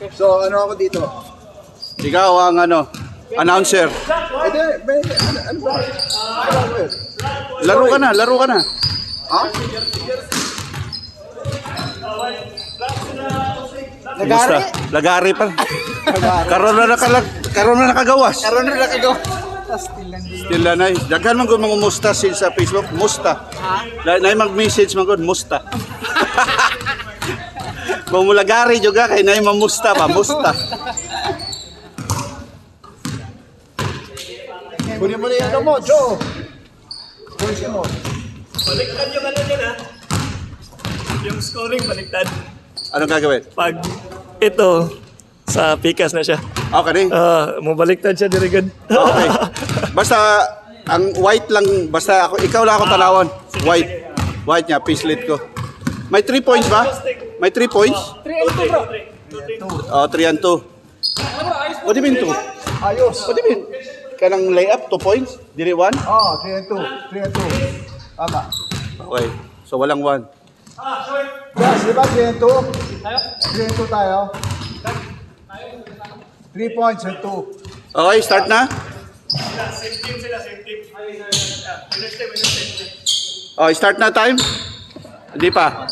So, ano ako dito? Ikaw ang announcer. Ano ba? Laro ka na. Ha? Basta, lagari pa. Karon na nakagawas. Still na. Daghan man gud mga musta sa Facebook, musta. Na mag-message man gud musta. Kung mulagari juga kay nay mamusta pa, musta. Kunin mo na yung mo, Joe. Kunin mo. Baliktad yung ano dyan ha. Yung scoring baliktad. Ano gagawin? Pag ito, sa pikas na siya. Okay. Mabaliktad siya dirigad. Okay. Basta ang white lang, basta ikaw lang ako tanawon. White. White niya, pislit ko. May 3 points ba? May 3 points? 3 and 2 bro. 3 and 2. What do you mean 2? Ayos. What do you mean? Kanang layup, 2 points? Dili 1? 3 and 2. 3 and 2. Tama. Okay. So walang 1. Yes, di ba 3 and 2? 3 and 2 tayo. 3 points and 2. Okay, start na? Same team sila, same team. Okay, start na time? Hindi pa.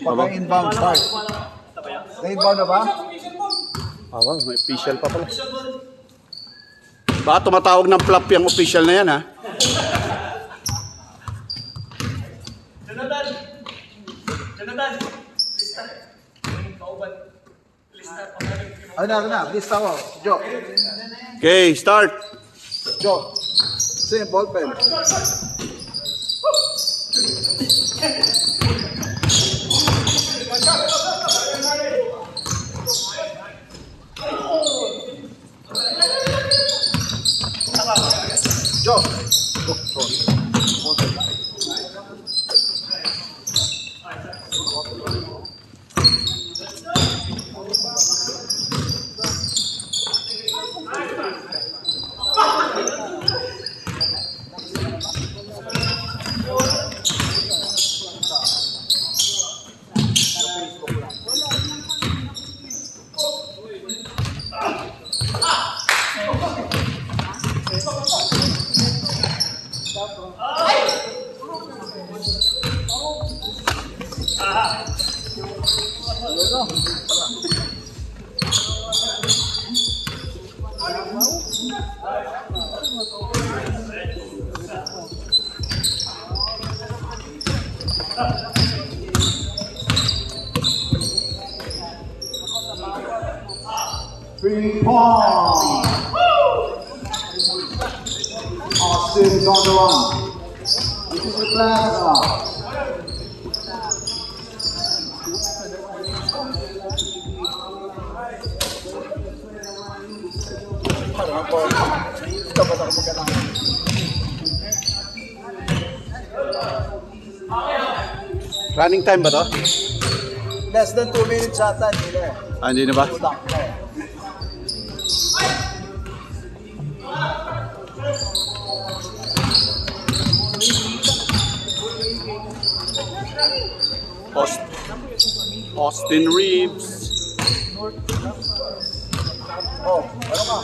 Pagka-inbound start. Na-inbound na ba? Wow, may official pa pala. Baka tumatawag ng flop yung official na yan, ha? Jonathan, lista. Kauban. Lista. Ano na, lista ko. Joe. Okay, start. Joe. Same ballpen. Joe. Three points. Austin is on the run. This is the plaza. Running time ba to? Less than 2 minutes ata, hindi na eh. Hindi na ba? Kulang na eh. Austin Reeves. Oh, ano ka?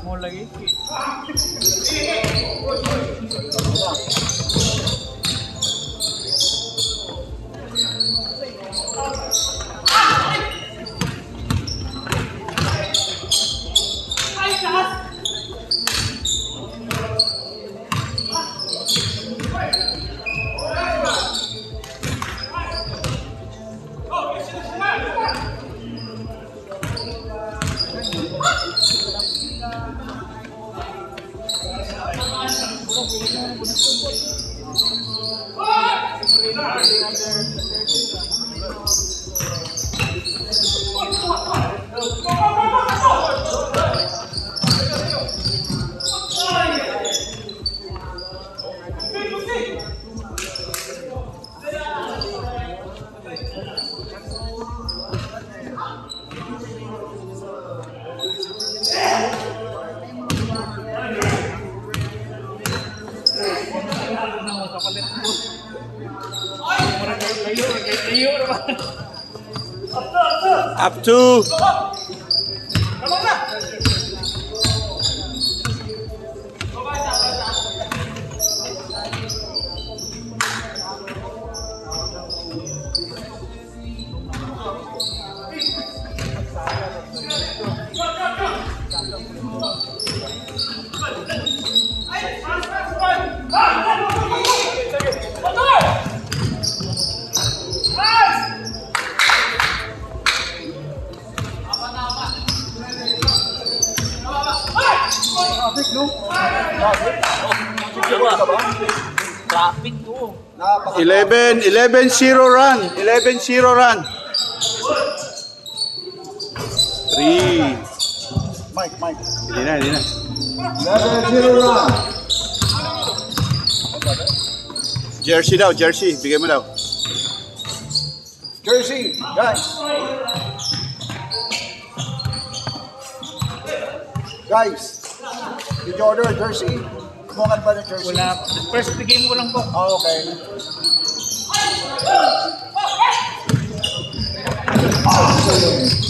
More lagi. Up to. Traffic to. 11-0 run. 11-0 run. 3. Mike. Hindi na. 11-0 run. Jersey daw, jersey. Bigay mo daw. Jersey, guys. Guys, did you order a jersey? Kumuha ba ng jersey? Wala. First game ko lang po. Oh, okay.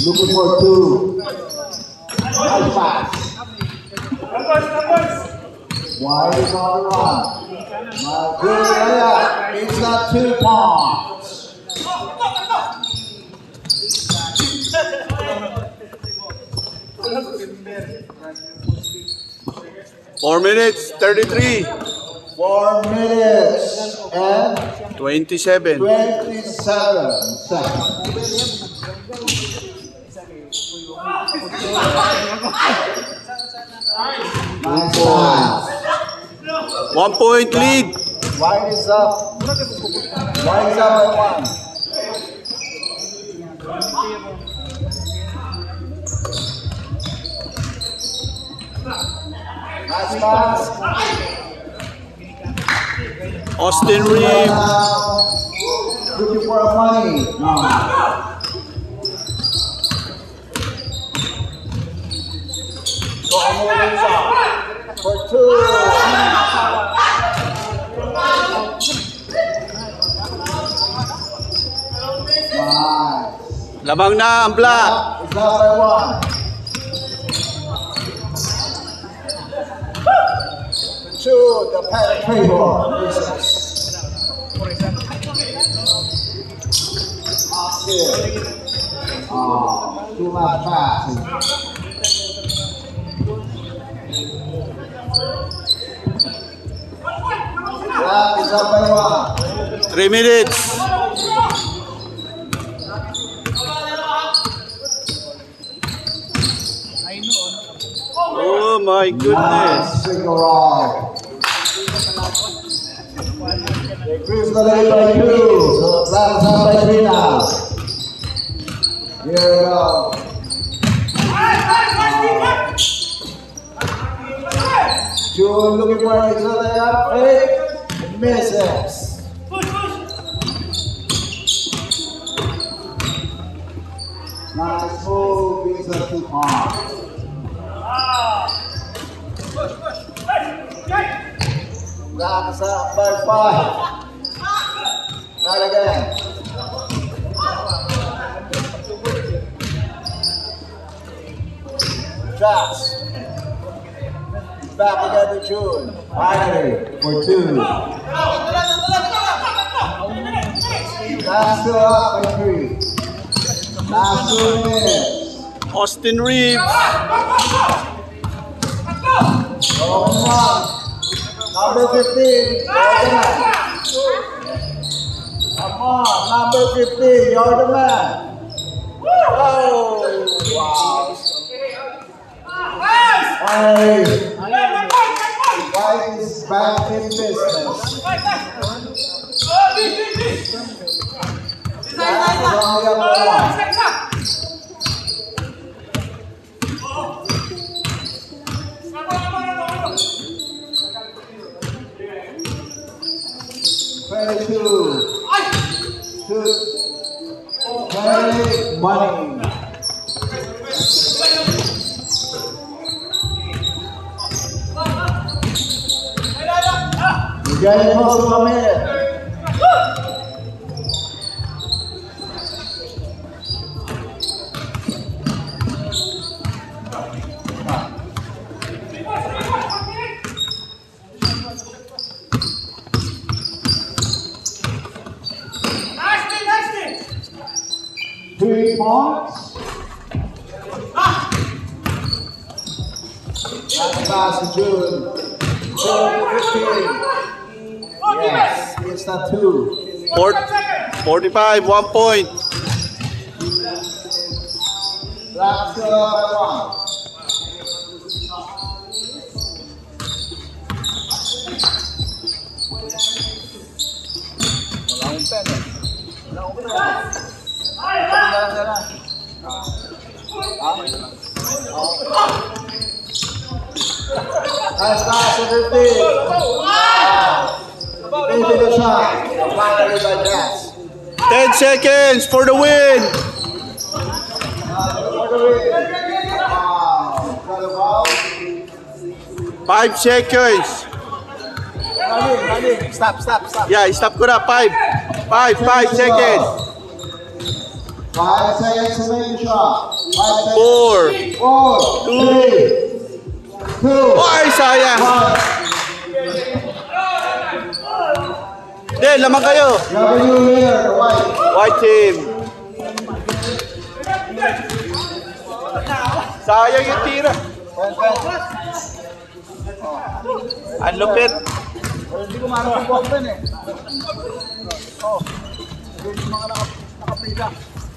Looking for two. Nice pass. Wide is on the run. My good layup. It's not 2 points. Four minutes, 33. 4 minutes and 27. 27 seconds. Nice pass. 1 point lead. Wide is up. Wide is up by 1. Nice pass. Austin Reeves. Looking for a money. No. For 2. Nice. Lamang na ang black. It's up by 1. Shoot the penetrator. Too much pass. That is up by 1. 3 minutes. Oh my goodness. Single roll. They increase the lead by 2, so that is up by 3 now. Here we go. June looking for each other up, 8 misses. Nice move, brings us 2 points. That's up by 5. Not again. Shots. Back again to June. Finally, for 2. That's still up by 3. Last 2 minutes. Austin Reeves. Number 15, come on, number 15, you're the man. Oh, wow. White is back in business. That's only up to one. 22. Very money. You're getting close to a minute. Three points. That's pass to June. 15. Yes, it's not two. 45, 1 point. Black still up by one. Nice pass to 15. Into the shot. Finally by Jazz. 10 seconds for the win. For the win. Got a foul. 5 seconds. Running. Stop. Yeah, stop ko na. 5 seconds. 5 seconds to make the shot. 5 seconds. 4. 4, 3, 2, Ay, sayang. 1. Hindi, lamang kayo. W here, the white. White team. Sayang yung tira. Ang lupit. Hindi ko marami yung open eh. Oh. Yung mga nakapila.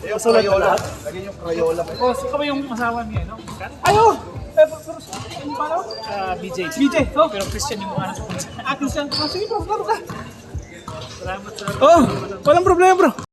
Yung Crayola. Lagyan yung Crayola. Oh, sino ba yung asawa niya, no? Ayun! Pero ano pa, no? BJ. Oh. Pero Christian yung mga anak. Christian. Oh, sige bro, laro ka. Salamat sa... Oh, walang problema bro.